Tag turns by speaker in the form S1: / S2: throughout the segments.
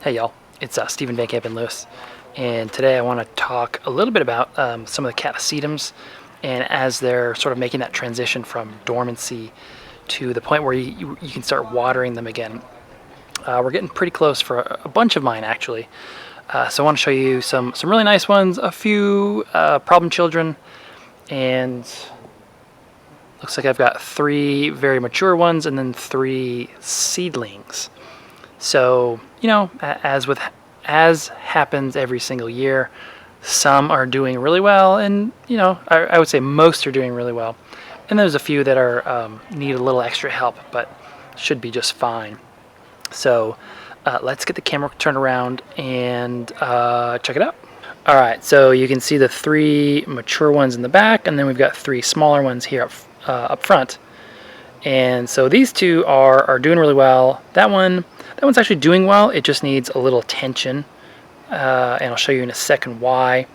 S1: Hey y'all, it's Stephen Van Kampen-Lewis, and today I want to talk a little bit about some of the Catasetums, and as they're sort of making that transition from dormancy to the point where you can start watering them again. We're getting pretty close for a bunch of mine actually, so I want to show you some really nice ones, a few problem children, and looks like I've got 3 very mature ones and then 3 seedlings. So, you know, as happens every single year, some are doing really well, and you know, I would say most are doing really well, and there's a few that are need a little extra help, but should be just fine. So let's get the camera turned around and check it out. All right, so you can see the 3 mature ones in the back, and then we've got 3 smaller ones here up front. And so these 2 are doing really well. That one's actually doing well. It just needs a little attention, and I'll show you in a second why.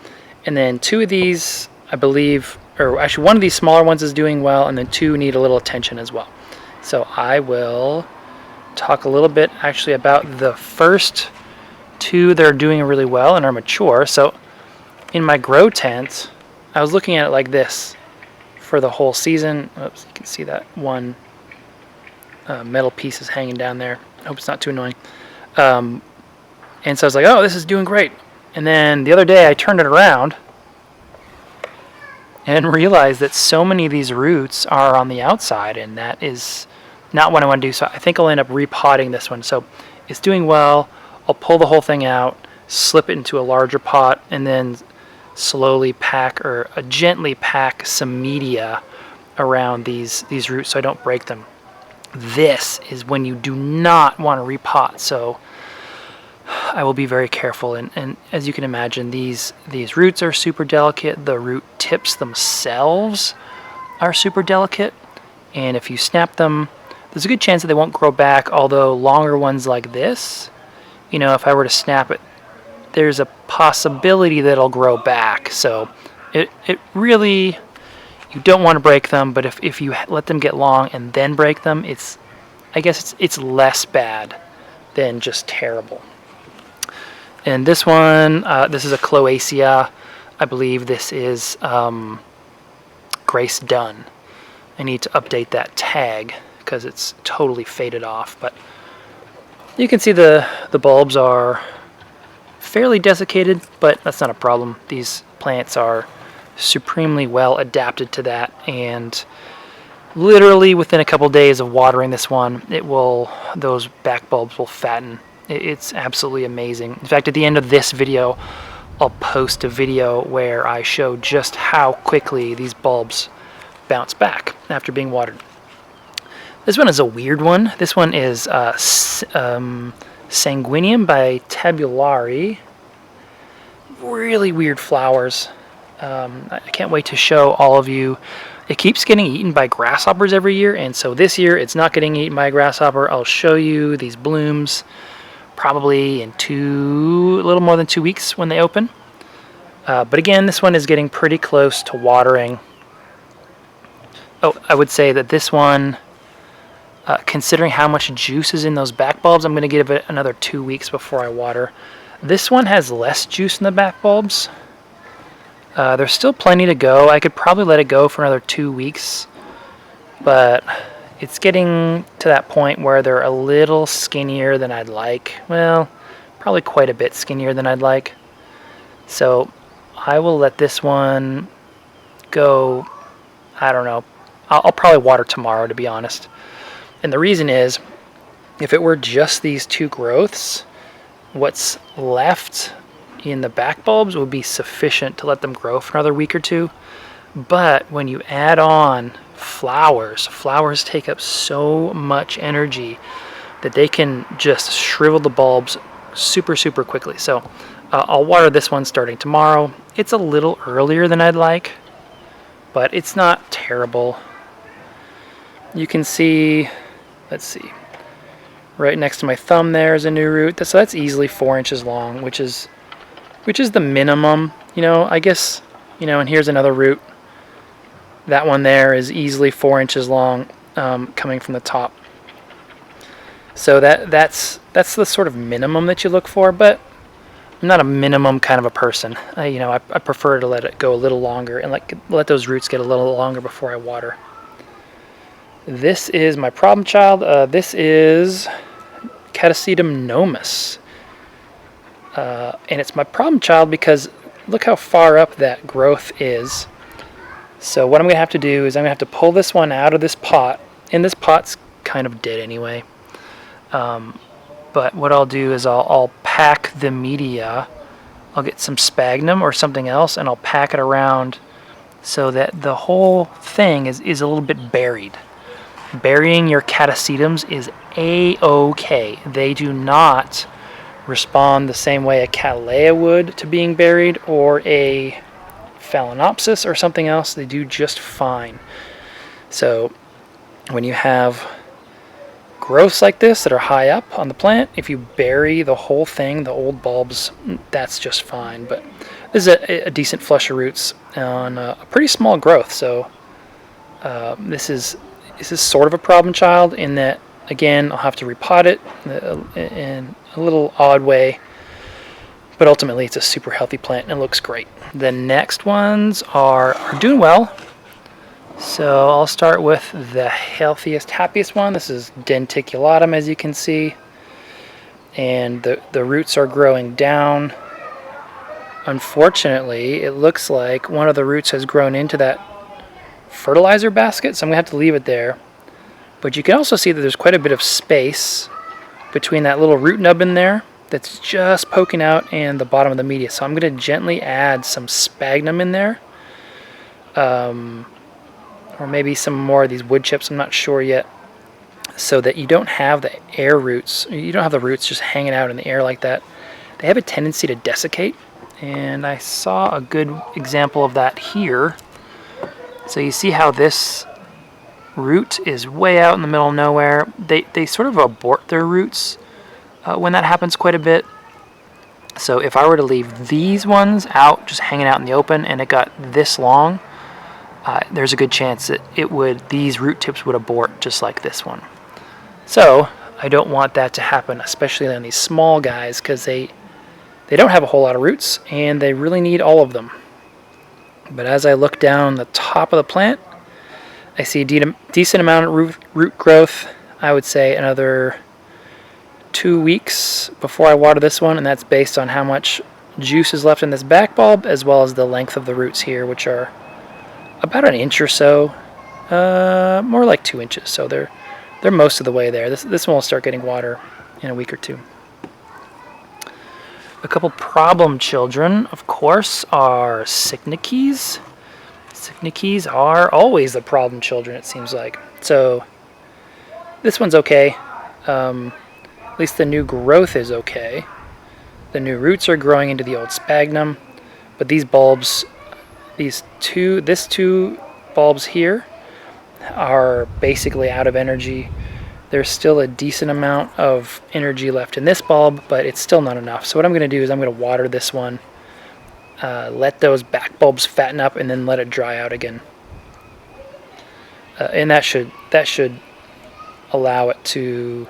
S1: And then 2 of these, I believe, or actually one of these smaller ones is doing well, and then 2 need a little attention as well. So I will talk a little bit actually about the first 2 that are doing really well and are mature. So in my grow tent, I was looking at it like this for the whole season. Oops, you can see that one metal piece is hanging down there. I hope it's not too annoying. And so I was like, oh, this is doing great. And then the other day I turned it around and realized that so many of these roots are on the outside, and that is not what I want to do. So I think I'll end up repotting this one. So it's doing well. I'll pull the whole thing out, slip it into a larger pot, and then slowly pack or gently pack some media around these roots so I don't break them. This is when you do not want to repot, so I will be very careful. And as you can imagine, these roots are super delicate. The root tips themselves are super delicate, and if you snap them, there's a good chance that they won't grow back. Although longer ones like this, you know, if I were to snap it, there's a possibility that it'll grow back. So it really, you don't want to break them, but if you let them get long and then break them, I guess it's less bad than just terrible. And this one, this is a Cloacea. I believe this is Grace Dunn. I need to update that tag because it's totally faded off, but you can see the bulbs are fairly desiccated, but that's not a problem. These plants are supremely well adapted to that, and literally within a couple days of watering this one, those back bulbs will fatten. It's absolutely amazing. In fact, at the end of this video, I'll post a video where I show just how quickly these bulbs bounce back after being watered. This one is a weird one. This one is Sanguinium by Tabulari. Really weird flowers. I can't wait to show all of you. It keeps getting eaten by grasshoppers every year, and so this year it's not getting eaten by a grasshopper. I'll show you these blooms probably in a little more than 2 weeks when they open. But again, this one is getting pretty close to watering. Oh, I would say that this one, considering how much juice is in those back bulbs, I'm going to give it another 2 weeks before I water. This one has less juice in the back bulbs. There's still plenty to go. I could probably let it go for another 2 weeks, but it's getting to that point where they're a little skinnier than I'd like. Well, probably quite a bit skinnier than I'd like. So I will let this one go. I don't know. I'll probably water tomorrow, to be honest. And the reason is, if it were just these 2 growths, what's left in the back bulbs would be sufficient to let them grow for another week or 2. But when you add on flowers take up so much energy that they can just shrivel the bulbs super quickly. So I'll water this one starting tomorrow. It's a little earlier than I'd like, but it's not terrible. You can see, let's see, right next to my thumb there is a new root. So that's easily 4 inches long, which is the minimum, you know, I guess, you know. And here's another root. That one there is easily 4 inches long, coming from the top. So that's the sort of minimum that you look for, but I'm not a minimum kind of a person. I prefer to let it go a little longer and let those roots get a little longer before I water. This is my problem child. This is Catasetum nomus. And it's my problem child because look how far up that growth is. So what I'm going to have to do is I'm going to have to pull this one out of this pot. And this pot's kind of dead anyway. But what I'll do is I'll pack the media. I'll get some sphagnum or something else, and I'll pack it around so that the whole thing is a little bit buried. Burying your catasetums is a-okay. They do not respond the same way a cattleya would to being buried, or a phalaenopsis or something else. They do just fine. So when you have growths like this that are high up on the plant, if you bury the whole thing, the old bulbs, that's just fine. But this is a decent flush of roots on a pretty small growth. So this is sort of a problem child in that, again, I'll have to repot it in a little odd way, but ultimately it's a super healthy plant and it looks great. The next ones are doing well. So I'll start with the healthiest, happiest one. This is denticulatum, as you can see, and the roots are growing down. Unfortunately, it looks like one of the roots has grown into that fertilizer basket, so I'm going to have to leave it there. But you can also see that there's quite a bit of space between that little root nub in there that's just poking out and the bottom of the media. So I'm going to gently add some sphagnum in there. Or maybe some more of these wood chips, I'm not sure yet, so that you don't have the air roots, you don't have the roots just hanging out in the air like that. They have a tendency to desiccate, and I saw a good example of that here. So you see how this root is way out in the middle of nowhere. They sort of abort their roots when that happens quite a bit. So if I were to leave these ones out, just hanging out in the open, and it got this long, there's a good chance that these root tips would abort just like this one. So I don't want that to happen, especially on these small guys, because they don't have a whole lot of roots and they really need all of them. But as I look down the top of the plant, I see a decent amount of root growth. I would say another 2 weeks before I water this one, and that's based on how much juice is left in this back bulb, as well as the length of the roots here, which are about an inch or so, more like 2 inches. So they're most of the way there. This one will start getting water in a week or two. A couple problem children, of course, are Cycnices. Cycnices are always the problem children, it seems like. So this one's okay. At least the new growth is okay. The new roots are growing into the old sphagnum, but these bulbs, these two bulbs here are basically out of energy. There's still a decent amount of energy left in this bulb, but it's still not enough. So what I'm going to do is I'm going to water this one, let those back bulbs fatten up, and then let it dry out again. And that should allow it to.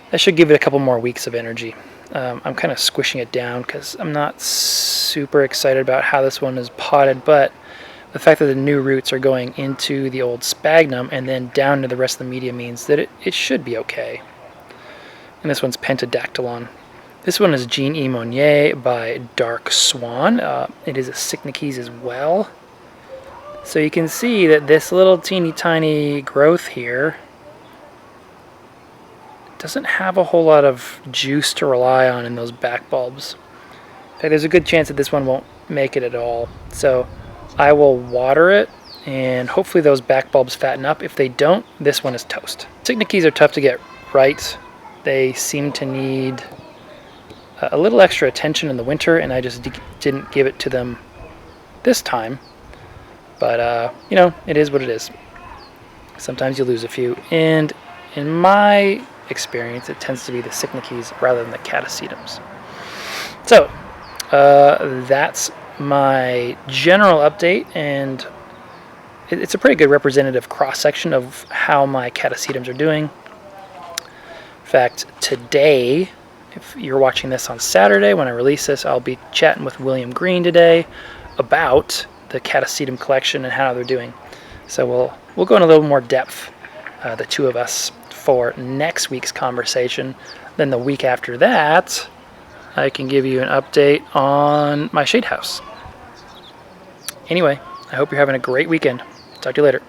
S1: That should give it a couple more weeks of energy. I'm kind of squishing it down because I'm not super excited about how this one is potted, but the fact that the new roots are going into the old sphagnum and then down to the rest of the media means that it should be okay. And this one's Pentadactylon. This one is Jean E. Monnier by Dark Swan. It is a Cycnices as well. So you can see that this little teeny tiny growth here doesn't have a whole lot of juice to rely on in those back bulbs. In fact, there's a good chance that this one won't make it at all. So I will water it, and hopefully those back bulbs fatten up. If they don't, this one is toast. Cycnices are tough to get right. They seem to need a little extra attention in the winter, and I just didn't give it to them this time. But, you know, it is what it is. Sometimes you lose a few, and in my experience, it tends to be the Cycnices rather than the Catasetums. So, that's my general update, and it's a pretty good representative cross-section of how my Catasetums are doing. fact, today, if you're watching this on Saturday when I release this, I'll be chatting with William Green today about the Catasetum collection and how they're doing. So we'll go in a little more depth, the two of us, for next week's conversation. Then the week after that, I can give you an update on my shade house. Anyway, I hope you're having a great weekend. Talk to you later.